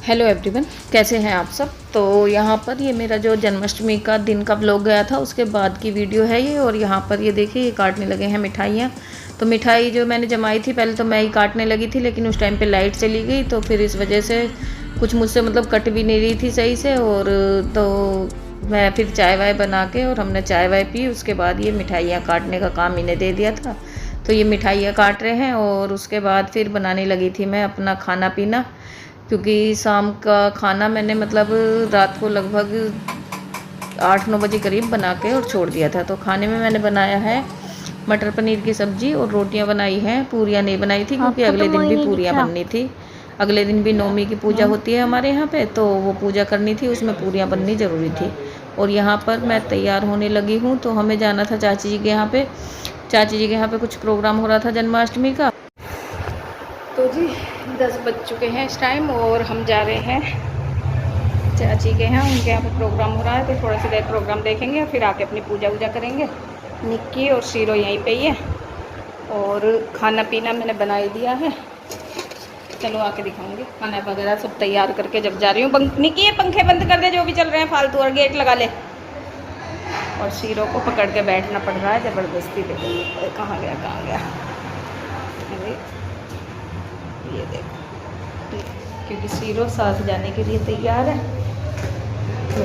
Hello everyone, कैसे हैं आप सब। तो यहाँ पर ये मेरा जो जन्माष्टमी का दिन का व्लॉग गया था उसके बाद की वीडियो है ये। और यहाँ पर ये देखिए ये काटने लगे हैं मिठाइयाँ। तो मिठाई जो मैंने जमाई थी पहले तो मैं ही काटने लगी थी, लेकिन उस टाइम पे लाइट चली गई तो फिर इस वजह से कुछ मुझसे मतलब कट भी नहीं रही थी सही से। और तो मैं फिर चाय वाय बना के और हमने चाय वाय पी। उसके बाद ये मिठाइयाँ काटने का काम इन्हें दे दिया था, तो ये मिठाइयाँ काट रहे हैं। और उसके बाद फिर बनाने लगी थी मैं अपना खाना पीना, क्योंकि शाम का खाना मैंने मतलब रात को लगभग 8-9 बजे करीब बना के और छोड़ दिया था। तो खाने में मैंने बनाया है मटर पनीर की सब्ज़ी और रोटियां बनाई हैं। पूरियां नहीं बनाई थी क्योंकि अगले दिन भी पूरियां बननी थी। अगले दिन भी नौमी की पूजा होती है हमारे यहाँ पे, तो वो पूजा करनी थी, उसमें पूरियां बननी ज़रूरी थी। और यहाँ पर मैं तैयार होने लगी हूँ, तो हमें जाना था चाची जी के यहाँ पे। चाची जी के यहाँ पे कुछ प्रोग्राम हो रहा था जन्माष्टमी का। तो जी 10 बज चुके हैं इस टाइम और हम जा रहे हैं चाची के यहाँ। उनके यहाँ पे प्रोग्राम हो रहा है, तो थोड़ा सी देर प्रोग्राम देखेंगे और फिर आके अपनी पूजा वूजा करेंगे। निक्की और शीरो यहीं पे ही है और खाना पीना मैंने बना ही दिया है। चलो आके दिखाऊंगी खाना वगैरह सब तैयार करके जब जा रही हूँ। निक्की ये पंखे बंद कर दे जो भी चल रहे हैं फालतू, और गेट लगा ले। और शीरो को पकड़ के बैठना पड़ रहा है ज़बरदस्ती। देखो कहाँ गया कहाँ गया। अरे ये देखो, क्योंकि शीरो साथ जाने के लिए तैयार है। तो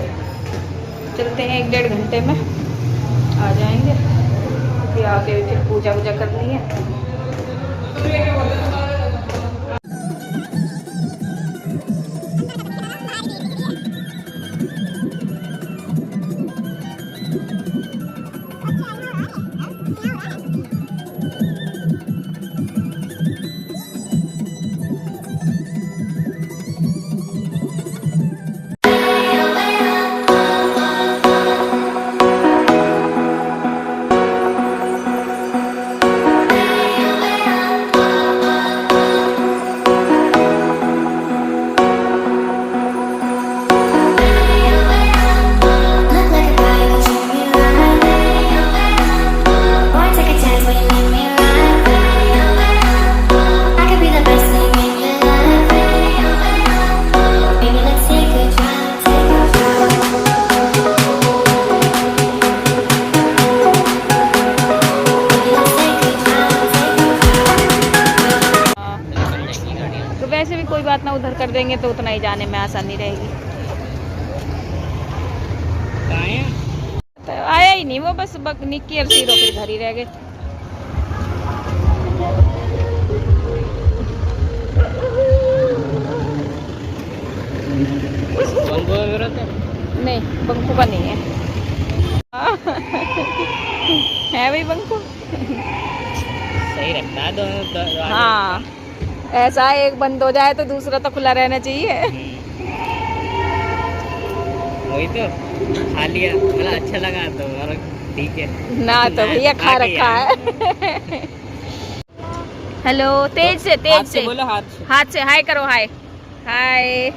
चलते हैं 1-1.5 घंटे में आ जाएंगे, फिर आके फिर पूजा वूजा करनी है। वैसे भी कोई बात ना, उधर कर देंगे तो उतना ही जाने में आसानी रहेगी। तो आया ही नहीं वो, बस निक्की और शीरो फिर घर ही रह गए। नहीं बंकू का नहीं है। है भाई बंकू सही रखता है दोनों। हाँ ऐसा है, एक बंद हो जाए तो दूसरा तो खुला रहना चाहिए। वही तो खा लिया, मतलब अच्छा लगा तो और ठीक है ना तो भैया खा रखा है। हेलो, तेज से तेज से बोलो, हाथ से हाय करो, हाय हाय।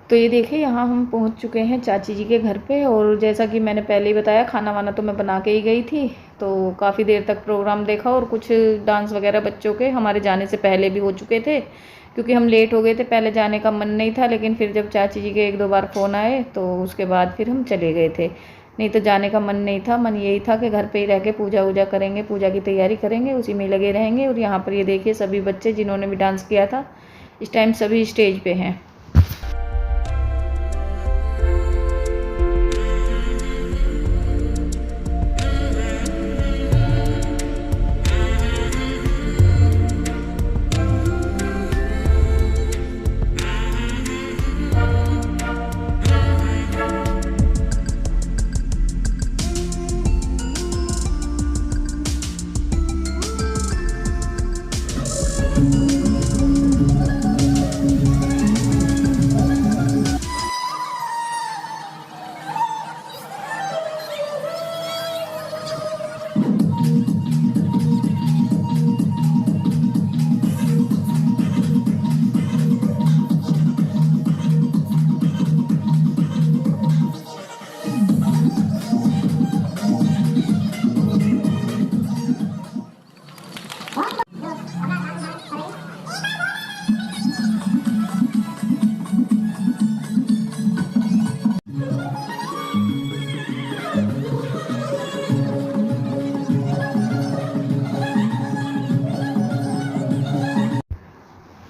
तो ये देखिए यहाँ हम पहुँच चुके हैं चाची जी के घर पे। और जैसा कि मैंने पहले ही बताया, खाना वाना तो मैं बना के ही गई थी। तो काफ़ी देर तक प्रोग्राम देखा और कुछ डांस वगैरह बच्चों के हमारे जाने से पहले भी हो चुके थे, क्योंकि हम लेट हो गए थे। पहले जाने का मन नहीं था, लेकिन फिर जब चाची जी के 1-2 बार फ़ोन आए तो उसके बाद फिर हम चले गए थे। नहीं तो जाने का मन नहीं था। मन यही था कि घर पे ही रह के पूजा वूजा करेंगे, पूजा की तैयारी करेंगे, उसी में लगे रहेंगे। और यहाँ पर ये देखिए सभी बच्चे जिन्होंने भी डांस किया था इस टाइम सभी स्टेज पे हैं।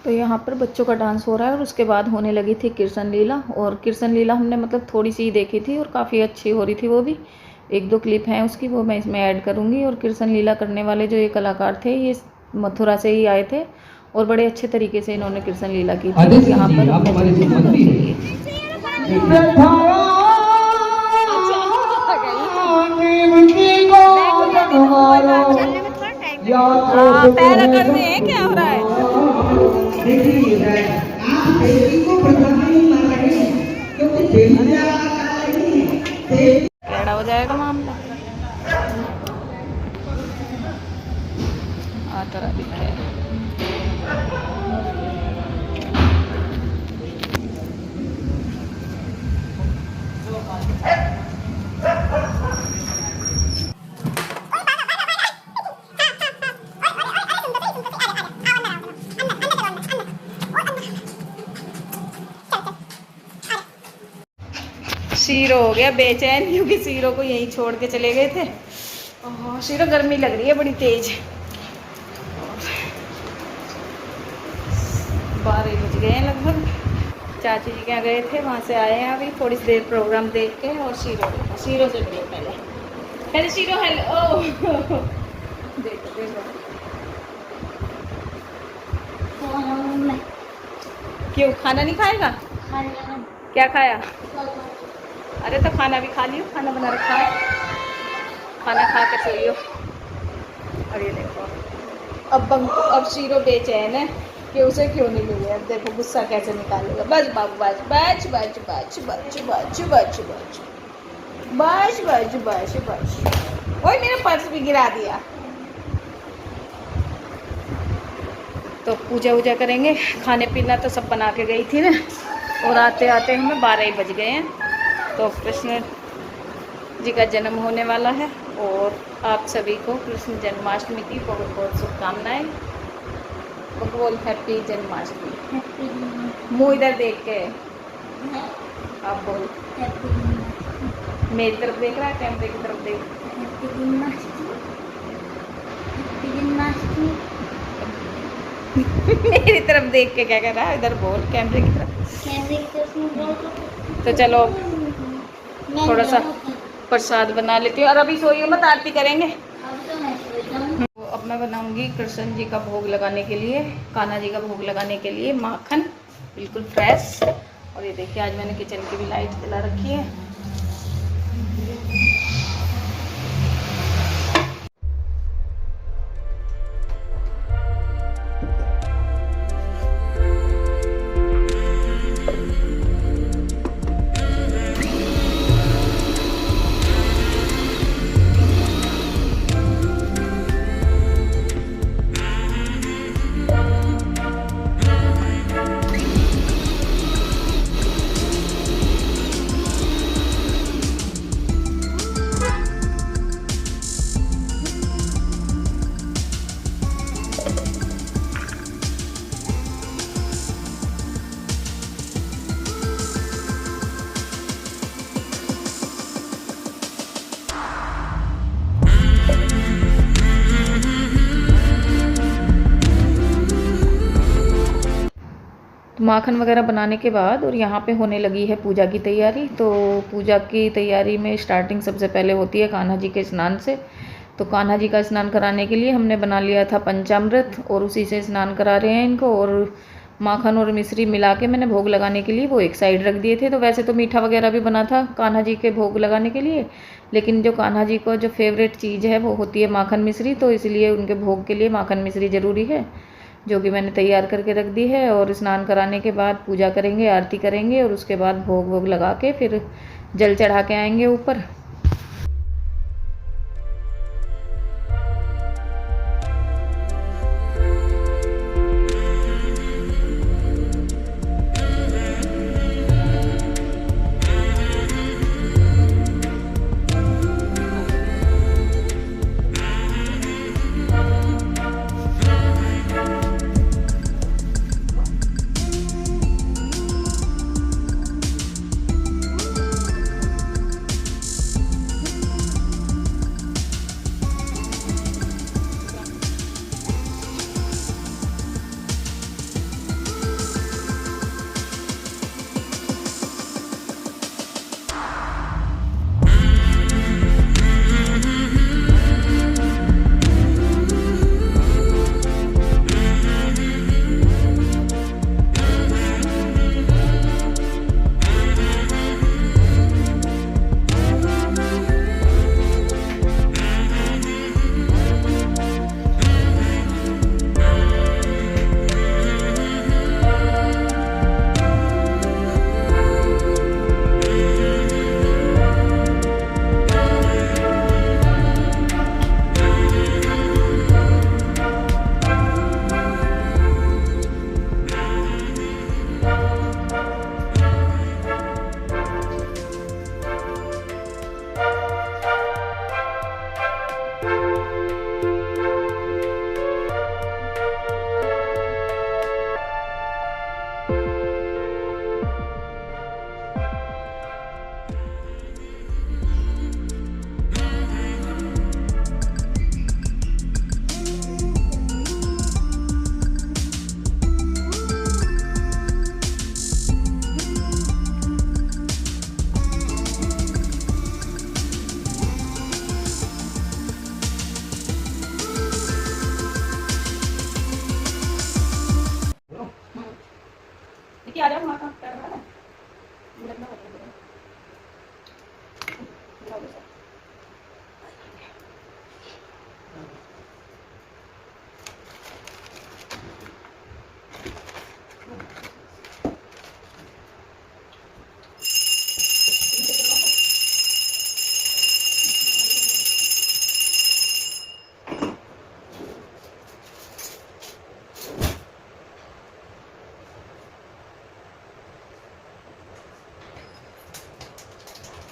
तो यहाँ पर बच्चों का डांस हो रहा है और उसके बाद होने लगी थी कृष्ण लीला। और कृष्ण लीला हमने मतलब थोड़ी सी ही देखी थी और काफ़ी अच्छी हो रही थी वो भी। एक दो क्लिप हैं उसकी, वो मैं इसमें ऐड करूँगी। और कृष्ण लीला करने वाले जो ये कलाकार थे ये मथुरा से ही आए थे और बड़े अच्छे तरीके से इन्होंने कृष्ण लीला की थी। और यहाँ पर अपने चलते हैं घर के लिए। पैर अकड़ में है, क्या हो रहा है? कैड़ा हो जाएगा मामला। तरह दिखे शीरो हो गया बेचैन क्योंकि शीरो को यहीं छोड़ के चले गए थे। ओह शीरो, गर्मी लग रही है बड़ी तेज। 12 बज गए हैं लगभग। चाची जी के यहाँ गए थे, वहाँ से आए हैं अभी थोड़ी देर प्रोग्राम देख के। और शीरो देखो, शीरो से मिलो पहले शीरो हेलो। ओह देखो देखो क्यों खाना नहीं खाएगा? क्या खाया? अरे तो खाना भी खा लियो, खाना बना रखा है, खाना खा के सोइयो। और ये देखो अब शीरो बेचैन है कि उसे क्यों नहीं मिले। अब देखो गुस्सा कैसे निकालेगा। बस बाबू बस बच बच बच बच बच बच बच बच बच बच बच। ओए मेरा पर्स भी गिरा दिया। तो पूजा वूजा करेंगे, खाने पीना तो सब बना के गई थी ना। और आते आते हमें 12 ही बज गए हैं। तो कृष्ण जी का जन्म होने वाला है और आप सभी को कृष्ण जन्माष्टमी की बहुत बहुत शुभकामनाएं। बोल हैप्पी जन्माष्टमी। मुँह इधर देख के आप बोल। मेरी तरफ देख रहा है, कैमरे की तरफ देख। मेरी तरफ देख के क्या कर रहा है? इधर बोल, कैमरे की तरफ। तो चलो थोड़ा सा प्रसाद बना लेती हूँ और अभी सोइए मत, आरती करेंगे। तो अब मैं बनाऊंगी कृष्ण जी का भोग लगाने के लिए, कान्हा जी का भोग लगाने के लिए माखन बिल्कुल फ्रेश। और ये देखिए आज मैंने किचन की भी लाइट जला रखी है। माखन वगैरह बनाने के बाद और यहाँ पे होने लगी है पूजा की तैयारी। तो पूजा की तैयारी में स्टार्टिंग सबसे पहले होती है कान्हा जी के स्नान से। तो कान्हा जी का स्नान कराने के लिए हमने बना लिया था पंचामृत और उसी से स्नान करा रहे हैं इनको। और माखन और मिश्री मिला के मैंने भोग लगाने के लिए वो एक साइड रख दिए थे। तो वैसे तो मीठा वगैरह भी बना था कान्हा जी के भोग लगाने के लिए, लेकिन जो कान्हा जी को जो फेवरेट चीज़ है वो होती है माखन मिश्री। तो इसलिए उनके भोग के लिए माखन मिश्री ज़रूरी है, जो कि मैंने तैयार करके रख दी है। और स्नान कराने के बाद पूजा करेंगे, आरती करेंगे और उसके बाद भोग वोग लगा के फिर जल चढ़ा के आएंगे ऊपर।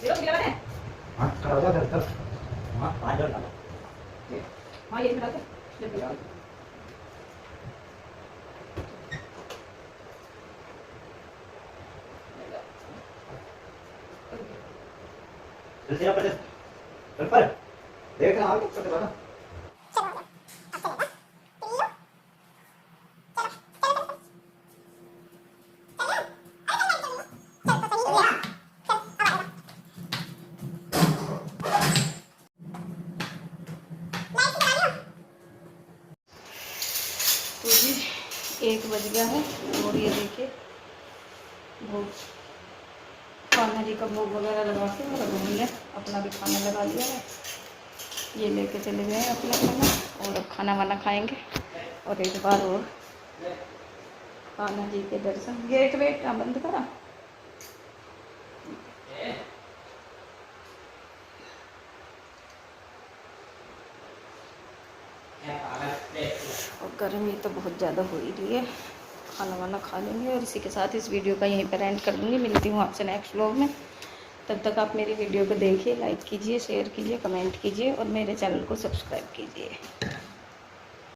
हाँ खड़ा हो जा इधर। हाँ पाँच डालो। हाँ ये मिला के जल्दी डाल। जल्दी आप चल पर देख रहा हूँ तो करते बना। तो जी 1 बज गया है और ये देखिए भोग कान्हा जी का भोग वगैरह लगा के और अब हमने अपना भी खाना लगा लिया है। ये लेके चले गए हैं अपना खाना और अब खाना वाना खाएंगे और एक बार और कान्हा जी के दर्शन। गेट वेट ना बंद करा। और गर्मी तो बहुत ज़्यादा हो ही रही है। खाना वाना खा लेंगे और इसी के साथ इस वीडियो का यहीं पर एंड कर दूँगी। मिलती हूँ आपसे नेक्स्ट व्लॉग में। तब तक आप मेरी वीडियो को देखिए, लाइक कीजिए, शेयर कीजिए, कमेंट कीजिए और मेरे चैनल को सब्सक्राइब कीजिए।